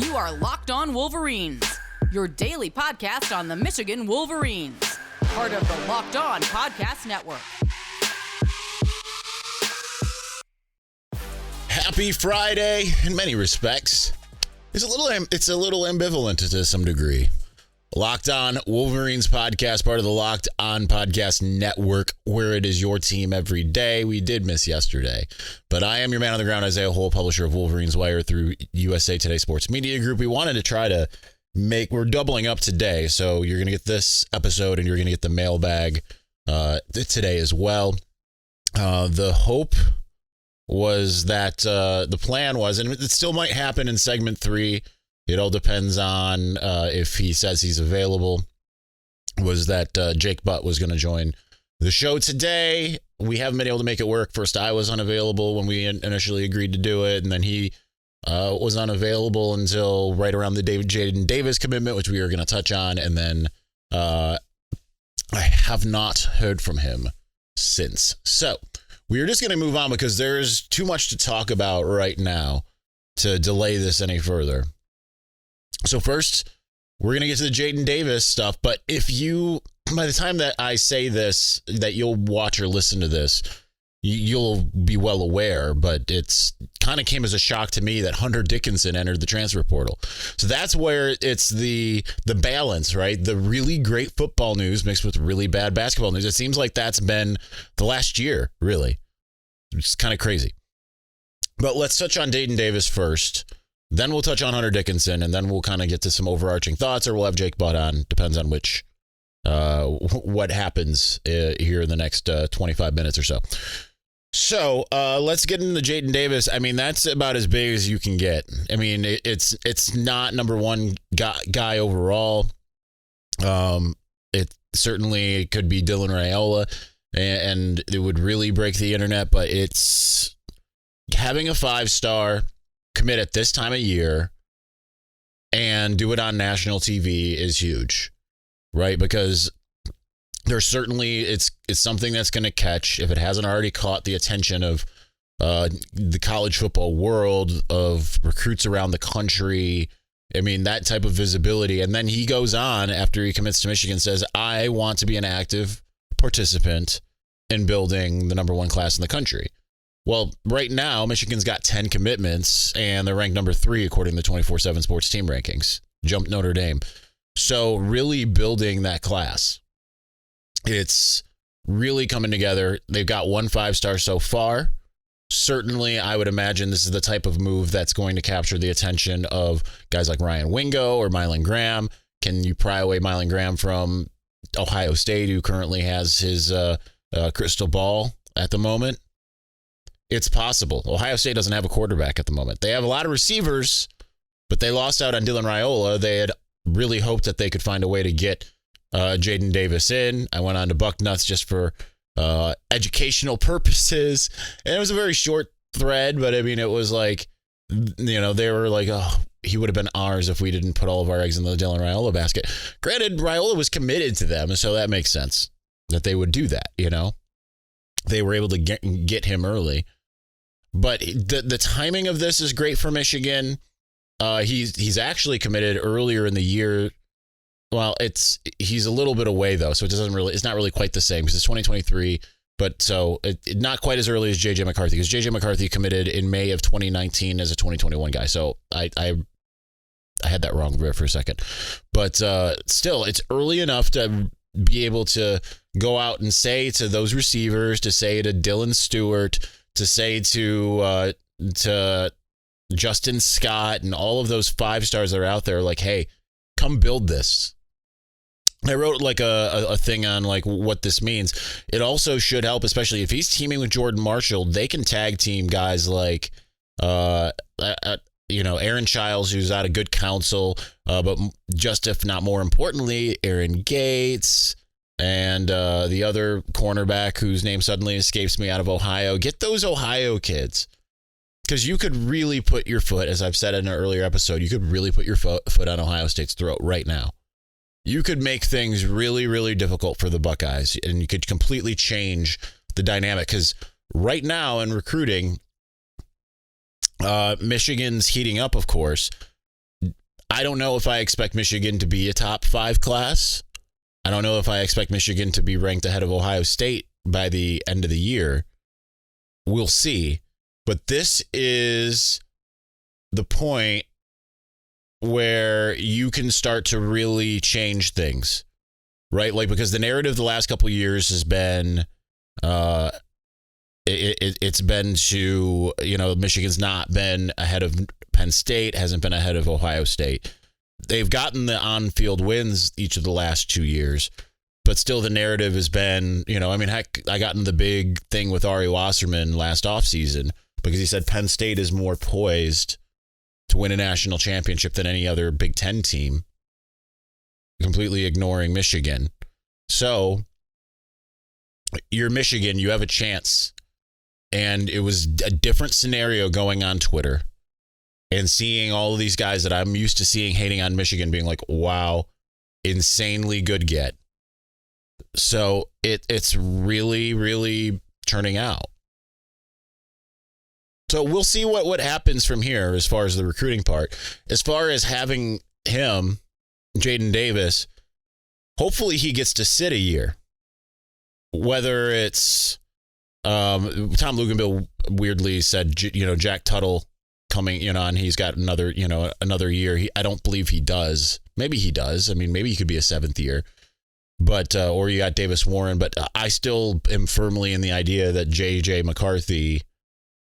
You are Locked On Wolverines, your daily podcast on the Michigan Wolverines, part of the Locked On Podcast Network. Happy Friday in many respects. It's a little ambivalent to some degree. Locked On Wolverines podcast, part of the Locked On Podcast Network, where it is your team every day. We did miss yesterday, but I am your man on the ground, Isaiah Hole, publisher of Wolverines Wire through USA Today Sports Media Group. We wanted to try to we're doubling up today, so you're going to get this episode and you're going to get the mailbag today as well. The hope was that the plan was, and it still might happen in segment 3. It all depends on if he says he's available, was that Jake Butt was going to join the show today. We haven't been able to make it work. First, I was unavailable when we initially agreed to do it, and then he was unavailable until right around the Jaden Davis commitment, which we are going to touch on, and then I have not heard from him since. So we are just going to move on because there's too much to talk about right now to delay this any further. So first, we're going to get to the Jaden Davis stuff, but by the time that I say this, that you'll watch or listen to this, you'll be well aware, but it's kind of came as a shock to me that Hunter Dickinson entered the transfer portal. So that's where it's the balance, right? The really great football news mixed with really bad basketball news. It seems like that's been the last year, really. It's kind of crazy. But let's touch on Jaden Davis first. Then we'll touch on Hunter Dickinson, and then we'll kind of get to some overarching thoughts, or we'll have Jake Butt on. Depends on what happens here in the next 25 minutes or so. So let's get into Jaden Davis. I mean, that's about as big as you can get. I mean, it's not number one guy overall. It certainly could be Dylan Raiola, and it would really break the internet, but it's having a 5-star commit at this time of year and do it on national TV is huge, right? Because there's certainly it's something that's going to catch, if it hasn't already caught the attention of the college football world, of recruits around the country. I mean, that type of visibility. And then he goes on after he commits to Michigan, says, I want to be an active participant in building the number 1 class in the country. Well, right now, Michigan's got 10 commitments, and they're ranked number 3 according to the 24/7 Sports Team Rankings. Jumped Notre Dame. So really building that class. It's really coming together. They've got 1 5-star so far. Certainly, I would imagine this is the type of move that's going to capture the attention of guys like Ryan Wingo or Mylan Graham. Can you pry away Mylan Graham from Ohio State, who currently has his crystal ball at the moment? It's possible. Ohio State doesn't have a quarterback at the moment. They have a lot of receivers, but they lost out on Dylan Raiola. They had really hoped that they could find a way to get Jaden Davis in. I went on to Bucknuts just for educational purposes. And it was a very short thread, but I mean, it was like, they were like, oh, he would have been ours if we didn't put all of our eggs in the Dylan Raiola basket. Granted, Raiola was committed to them, so that makes sense that they would do that, They were able to get him early. But the timing of this is great for Michigan. He's actually committed earlier in the year. Well, he's a little bit away though, so it's not really quite the same because it's 2023. But so not quite as early as JJ McCarthy, because JJ McCarthy committed in May of 2019 as a 2021 guy. So I had that wrong there for a second. But still, it's early enough to be able to go out and say to those receivers, to say to Dylan Stewart, to say to Justin Scott and all of those 5-stars that are out there, like, hey, come build this. I wrote like a thing on like what this means. It also should help, especially if he's teaming with Jordan Marshall. They can tag team guys like Aaron Childs, who's out of good counsel, but just if not more importantly, Aaron Gates and the other cornerback whose name suddenly escapes me out of Ohio. Get those Ohio kids, because you could really put your foot, as I've said in an earlier episode, you could really put your foot on Ohio State's throat right now. You could make things really, really difficult for the Buckeyes, and you could completely change the dynamic, because right now in recruiting, Michigan's heating up, of course. I don't know if I expect Michigan to be a top 5 class. I don't know if I expect Michigan to be ranked ahead of Ohio State by the end of the year. We'll see. But this is the point where you can start to really change things, right? Like, because the narrative the last couple of years has been, it's been to, Michigan's not been ahead of Penn State, hasn't been ahead of Ohio State. They've gotten the on-field wins each of the last 2 years, but still the narrative has been, heck, I got in the big thing with Ari Wasserman last offseason because he said Penn State is more poised to win a national championship than any other Big Ten team, completely ignoring Michigan. So you're Michigan, you have a chance. And it was a different scenario going on Twitter and seeing all of these guys that I'm used to seeing hating on Michigan being like, wow, insanely good get. So it's really, really turning out. So we'll see what happens from here as far as the recruiting part. As far as having him, Jaden Davis, hopefully he gets to sit a year. Whether it's Tom Luganbill weirdly said, Jack Tuttle coming, and he's got another year. I don't believe he does. Maybe he does. I mean, maybe he could be a 7th year. But or you got Davis Warren. But I still am firmly in the idea that J.J. McCarthy,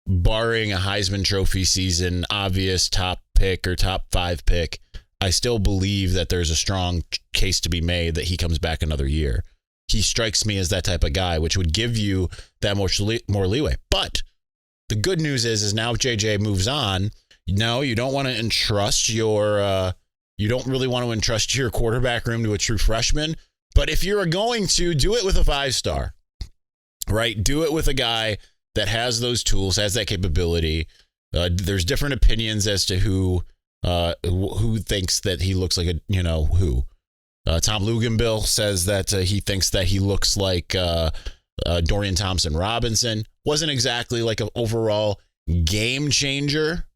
barring a Heisman Trophy season, obvious top pick or top 5 pick, I still believe that there's a strong case to be made that he comes back another year. He strikes me as that type of guy, which would give you that more leeway. But the good news is now if JJ moves on, no, you don't want to entrust you don't really want to entrust your quarterback room to a true freshman. But if you're going to do it with a 5-star, right? Do it with a guy that has those tools, has that capability. There's different opinions as to who thinks that he looks like who. Tom Luganbill says that he thinks that he looks like Dorian Thompson-Robinson. Wasn't exactly like an overall game changer,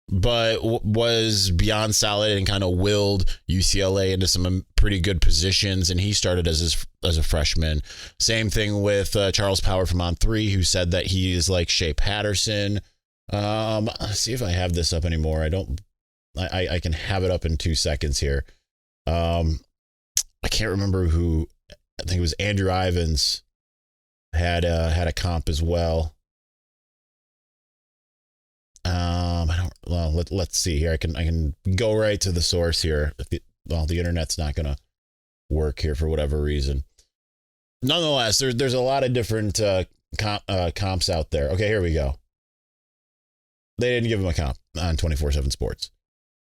but was beyond solid and kind of willed UCLA into some pretty good positions. And he started as a freshman. Same thing with Charles Power from On3, who said that he is like Shea Patterson. Let's see if I have this up anymore. I can have it up in 2 seconds here. I can't remember who. I think it was Andrew Ivins had a comp as well. Let's see here. I can go right to the source here. The internet's not gonna work here for whatever reason. Nonetheless, there's a lot of different comps out there. Okay, here we go. They didn't give him a comp on 24/7 Sports.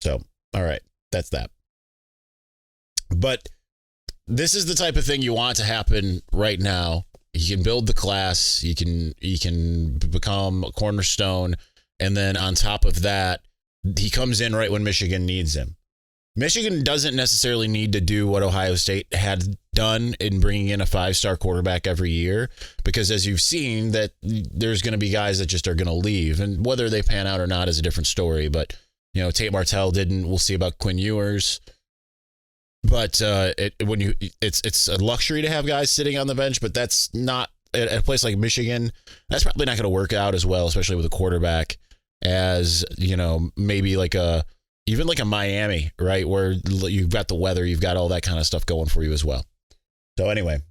So, all right, that's that. But this is the type of thing you want to happen right now. He can build the class. He can become a cornerstone. And then on top of that, he comes in right when Michigan needs him. Michigan doesn't necessarily need to do what Ohio State had done in bringing in a 5-star quarterback every year, because as you've seen, that there's going to be guys that just are going to leave, and whether they pan out or not is a different story. But Tate Martell didn't. We'll see about Quinn Ewers. But it's a luxury to have guys sitting on the bench, but that's not at a place like Michigan. That's probably not going to work out as well, especially with a quarterback, as maybe even like a Miami, right, where you've got the weather, you've got all that kind of stuff going for you as well. So anyway,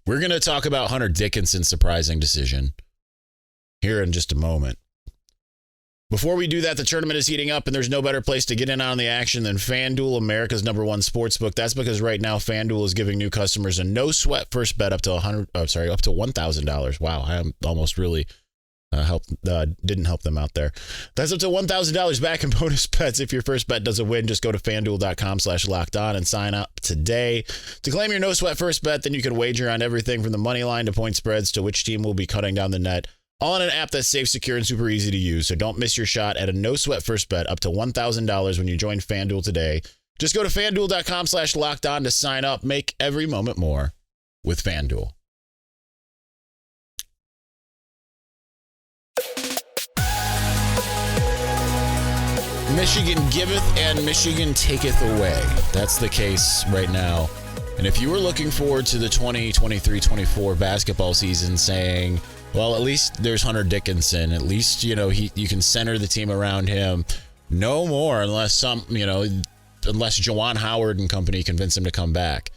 we're going to talk about Hunter Dickinson's surprising decision here in just a moment. Before we do that, the tournament is heating up, and there's no better place to get in on the action than FanDuel, America's #1 sportsbook. That's because right now FanDuel is giving new customers a no-sweat first bet up to $1,000. Wow, I almost really didn't help them out there. That's up to $1,000 back in bonus bets if your first bet doesn't win. Just go to FanDuel.com/lockedon and sign up today to claim your no-sweat first bet. Then you can wager on everything from the money line to point spreads to which team will be cutting down the net, all in an app that's safe, secure, and super easy to use. So don't miss your shot at a no-sweat first bet up to $1,000 when you join FanDuel today. Just go to FanDuel.com/lockedon to sign up. Make every moment more with FanDuel. Michigan giveth and Michigan taketh away. That's the case right now. And if you were looking forward to the 2023-24 basketball season saying, well, at least there's Hunter Dickinson. At least, you can center the team around him. No more unless unless Juwan Howard and company convince him to come back.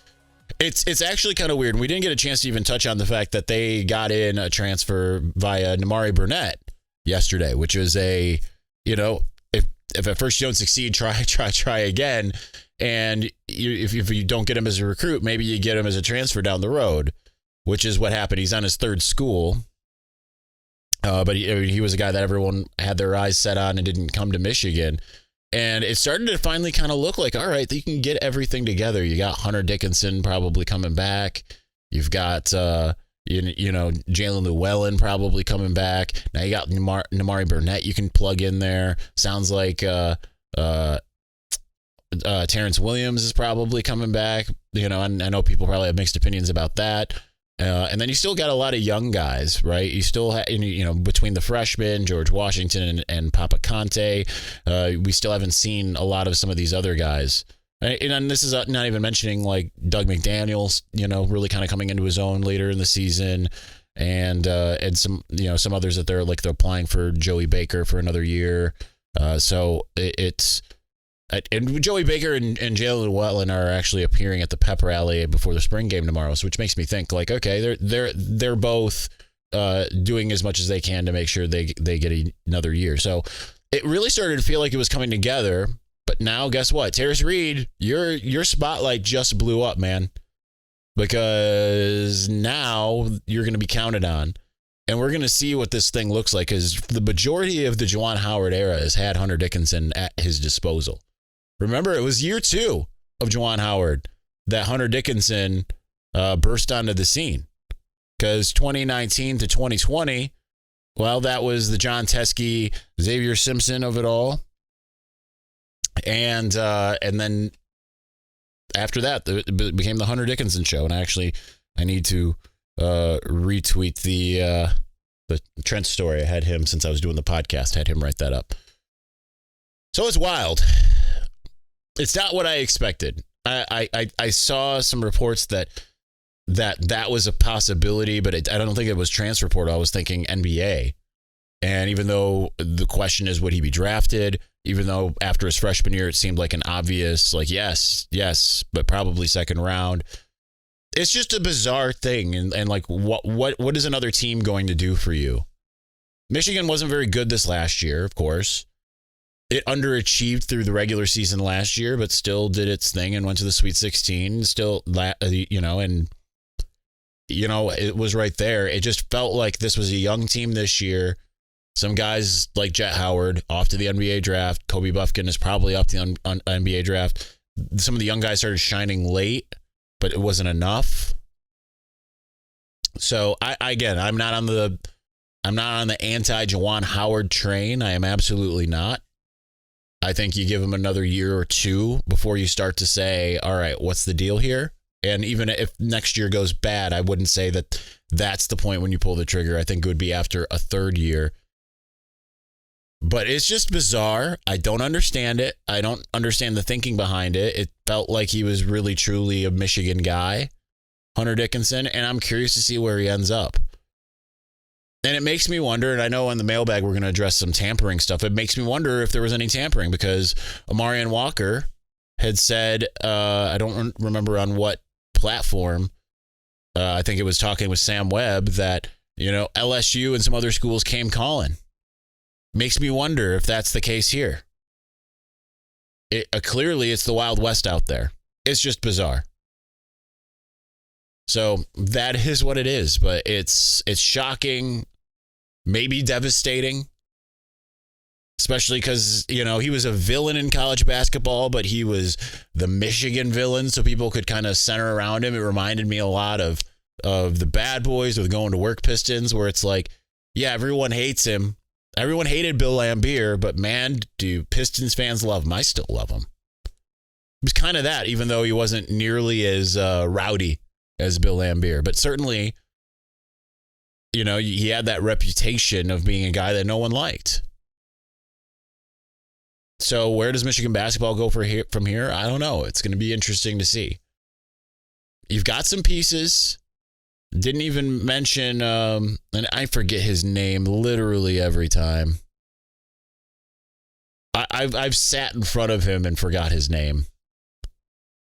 It's actually kind of weird. We didn't get a chance to even touch on the fact that they got in a transfer via Nimari Burnett yesterday, which was if at first you don't succeed, try again. And if you don't get him as a recruit, maybe you get him as a transfer down the road, which is what happened. He's on his third school. But he was a guy that everyone had their eyes set on and didn't come to Michigan. And it started to finally kind of look like, all right, you can get everything together. You got Hunter Dickinson probably coming back. You've got, Jalen Llewellyn probably coming back. Now you got Nimari Burnett you can plug in there. Sounds like Terrence Williams is probably coming back. And I know people probably have mixed opinions about that. And then you still got a lot of young guys, right? You still have, between the freshmen, George Washington and Papa Conte, we still haven't seen a lot of some of these other guys. And this is not even mentioning like Doug McDaniels, really kind of coming into his own later in the season, and some others that they're applying for Joey Baker for another year. So it's. And Joey Baker and Jalen Llewellyn are actually appearing at the pep rally before the spring game tomorrow, so which makes me think like, okay, they're both doing as much as they can to make sure they get another year. So it really started to feel like it was coming together. But now, guess what, Terrace Reed, your spotlight just blew up, man, because now you're going to be counted on. And we're going to see what this thing looks like, because the majority of the Juwan Howard era has had Hunter Dickinson at his disposal. Remember, it was year 2 of Juwan Howard that Hunter Dickinson burst onto the scene, because 2019 to 2020, well, that was the John Teskey, Xavier Simpson of it all. And then after that, it became the Hunter Dickinson show. And I need to retweet the Trent story. I had him, since I was doing the podcast, had him write that up. So it's wild. It's not what I expected. I saw some reports that was a possibility, but I don't think it was transfer portal. I was thinking NBA. And even though the question is, would he be drafted? Even though after his freshman year, it seemed like an obvious, like, yes, but probably second round. It's just a bizarre thing. And like, what is another team going to do for you? Michigan wasn't very good this last year, of course. It underachieved through the regular season last year, but still did its thing and went to the Sweet 16. Still, it was right there. It just felt like this was a young team this year. Some guys like Jet Howard off to the NBA draft. Kobe Buffkin is probably up to the NBA draft. Some of the young guys started shining late, but it wasn't enough. So I'm not on the anti-Juwan Howard train. I am absolutely not. I think you give him another year or two before you start to say, all right, what's the deal here? And even if next year goes bad, I wouldn't say that that's the point when you pull the trigger. I think it would be after a third year. But it's just bizarre. I don't understand it. I don't understand the thinking behind it. It felt like he was really, truly a Michigan guy, Hunter Dickinson, and I'm curious to see where he ends up. And it makes me wonder, and I know in the mailbag we're going to address some tampering stuff. It makes me wonder if there was any tampering, because Amarian Walker had said, I don't remember on what platform, I think it was talking with Sam Webb, that, LSU and some other schools came calling. Makes me wonder if that's the case here. Clearly, it's the Wild West out there. It's just bizarre. So that is what it is, but it's shocking, maybe devastating, especially because, he was a villain in college basketball, but he was the Michigan villain, so people could kind of center around him. It reminded me a lot of the Bad Boys or the Going to Work Pistons, where it's like, yeah, everyone hates him. Everyone hated Bill Laimbeer, but man, do Pistons fans love him. I still love him. It was kind of that, even though he wasn't nearly as rowdy as Bill Laimbeer. But certainly, he had that reputation of being a guy that no one liked. So where does Michigan basketball go from here? I don't know. It's going to be interesting to see. You've got some pieces. Didn't even mention, and I forget his name literally every time. I've sat in front of him and forgot his name.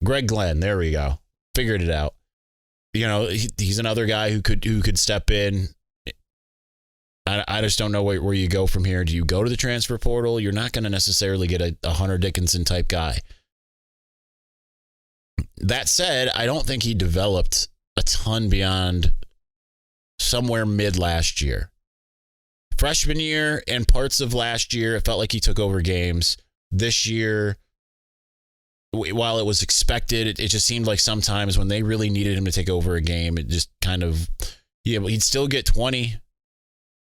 Greg Glenn. There we go. Figured it out. You know, he's another guy who could step in. I just don't know where you go from here. Do you go to the transfer portal? You're not going to necessarily get a Hunter Dickinson type guy. That said, I don't think he developed a ton beyond somewhere mid last year. Freshman year and parts of last year, it felt like he took over games. This year, while it was expected, it just seemed like sometimes when they really needed him to take over a game, it just kind of, he'd still get 20.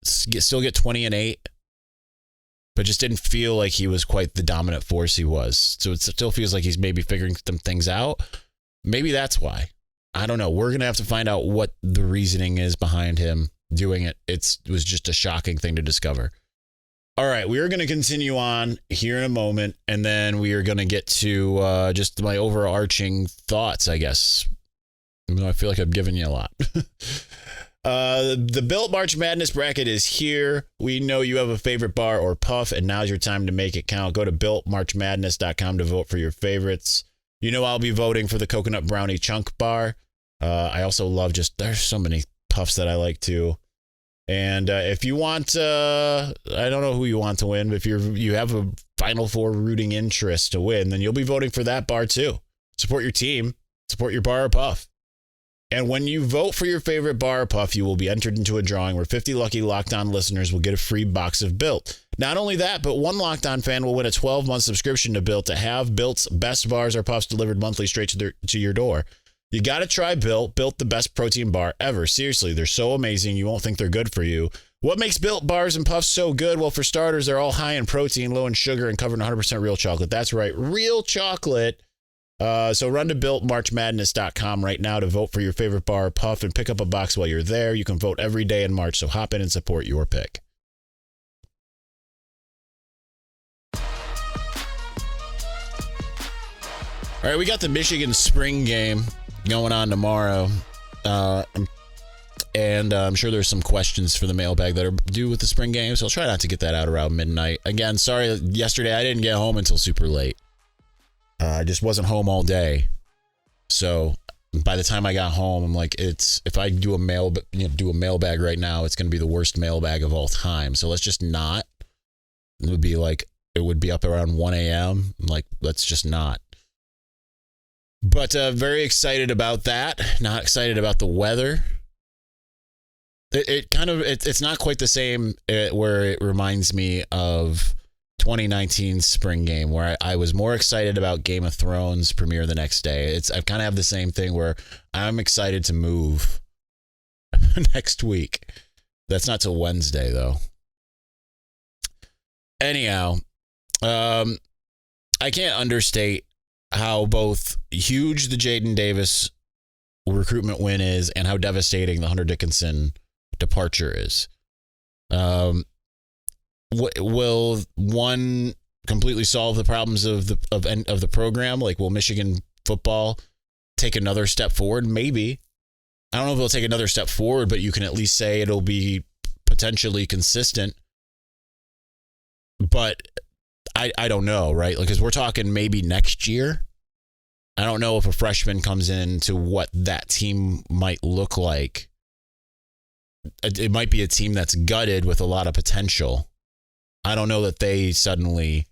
Still get 20 and 8, but just didn't feel like he was quite the dominant force he was. So it still feels like he's maybe figuring some things out. Maybe that's why. I don't know. We're going to have to find out what the reasoning is behind him doing it. It was just a shocking thing to discover. All right, we are going to continue on here in a moment, and then we are going to get to just my overarching thoughts, I guess. Even though I feel like I've given you a lot. The Built March Madness bracket is here. We know you have a favorite bar or puff, and now's your time to make it count. Go to BuiltMarchMadness.com to vote for your favorites. You know I'll be voting for the Coconut Brownie Chunk Bar. I also love there's so many puffs that I like too. And if you want, I don't know who you want to win, but if you have a Final Four rooting interest to win, then you'll be voting for that bar too. Support your team. Support your bar or puff. And when you vote for your favorite bar or puff, you will be entered into a drawing where 50 lucky Locked On listeners will get a free box of Built. Not only that, but one Locked On fan will win a 12-month subscription to Built to have Built's best bars or puffs delivered monthly straight to your door. You got to try Built. Built, the best protein bar ever. Seriously, they're so amazing, you won't think they're good for you. What makes Built bars and puffs so good? Well, for starters, they're all high in protein, low in sugar, and covered in 100% real chocolate. That's right, real chocolate. So run to BuiltMarchMadness.com right now to vote for your favorite bar or puff and pick up a box while you're there. You can vote every day in March, so hop in and support your pick. All right, we got the Michigan spring game going on tomorrow. And I'm sure there's some questions for the mailbag that are due with the spring game, so I'll try not to get that out around midnight. Again, sorry, yesterday I didn't get home until super late. I just wasn't home all day. So by the time I got home, I'm like, if I do a mailbag right now, it's going to be the worst mailbag of all time. So let's just not. It would be up around 1 a.m. Like, let's just not. But very excited about that. Not excited about the weather. It's not quite the same where it reminds me of 2019 spring game where I was more excited about Game of Thrones premiere the next day. I kind of have the same thing where I'm excited to move next week. That's not till Wednesday though. Anyhow, I can't understate how both huge the Jaden Davis recruitment win is and how devastating the Hunter Dickinson departure is. Will one completely solve the problems of the program? Like, will Michigan football take another step forward? Maybe. I don't know if it'll take another step forward, but you can at least say it'll be potentially consistent. But I don't know, right? Because we're talking maybe next year. I don't know if a freshman comes into what that team might look like. It might be a team that's gutted with a lot of potential. I don't know that they suddenly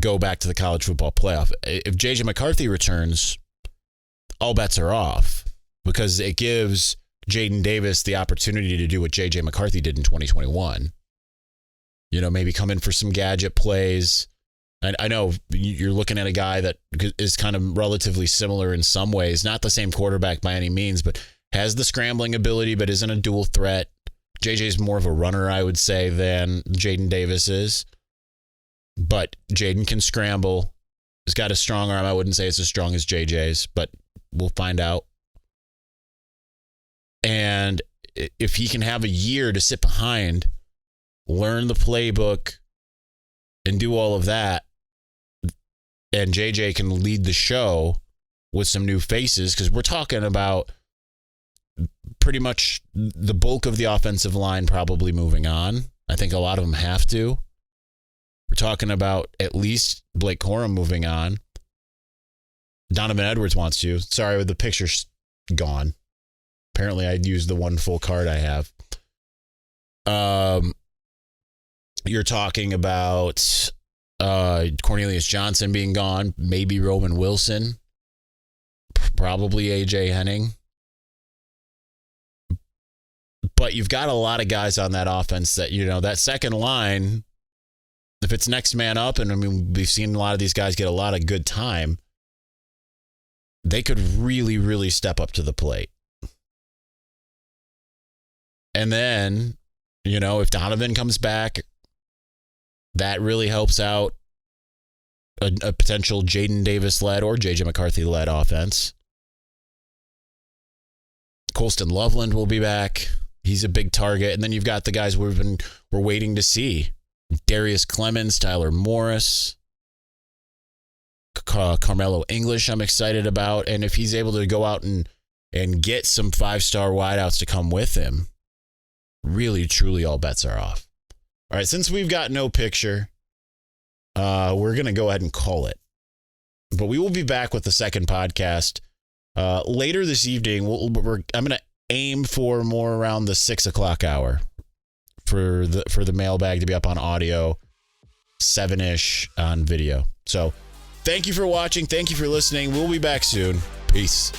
go back to the college football playoff. If J.J. McCarthy returns, all bets are off because it gives Jaden Davis the opportunity to do what J.J. McCarthy did in 2021. Maybe come in for some gadget plays. I know you're looking at a guy that is kind of relatively similar in some ways, not the same quarterback by any means, but has the scrambling ability, but isn't a dual threat. JJ's more of a runner, I would say, than Jaden Davis is. But Jaden can scramble. He's got a strong arm. I wouldn't say it's as strong as JJ's, but we'll find out. And if he can have a year to sit behind, learn the playbook, and do all of that, and JJ can lead the show with some new faces, because we're talking about pretty much the bulk of the offensive line probably moving on. I think a lot of them have to. We're talking about at least Blake Corum moving on. Donovan Edwards wants to. Sorry, the picture's gone. Apparently, I'd used the one full card I have. You're talking about Cornelius Johnson being gone, maybe Roman Wilson, probably AJ Henning. But you've got a lot of guys on that offense that, that second line, if it's next man up, and I mean, we've seen a lot of these guys get a lot of good time, they could really, really step up to the plate. And then, if Donovan comes back, that really helps out a potential Jaden Davis led or JJ McCarthy led offense. Colston Loveland will be back. He's a big target. And then you've got the guys we're waiting to see. Darius Clemens, Tyler Morris, Carmelo English, I'm excited about. And if he's able to go out and get some 5-star wideouts to come with him, really, truly, all bets are off. All right, since we've got no picture, we're going to go ahead and call it. But we will be back with the second podcast later this evening. I'm going to aim for more around the 6 o'clock hour for the mailbag to be up on audio, 7-ish on video. So thank you for watching. Thank you for listening. We'll be back soon. Peace.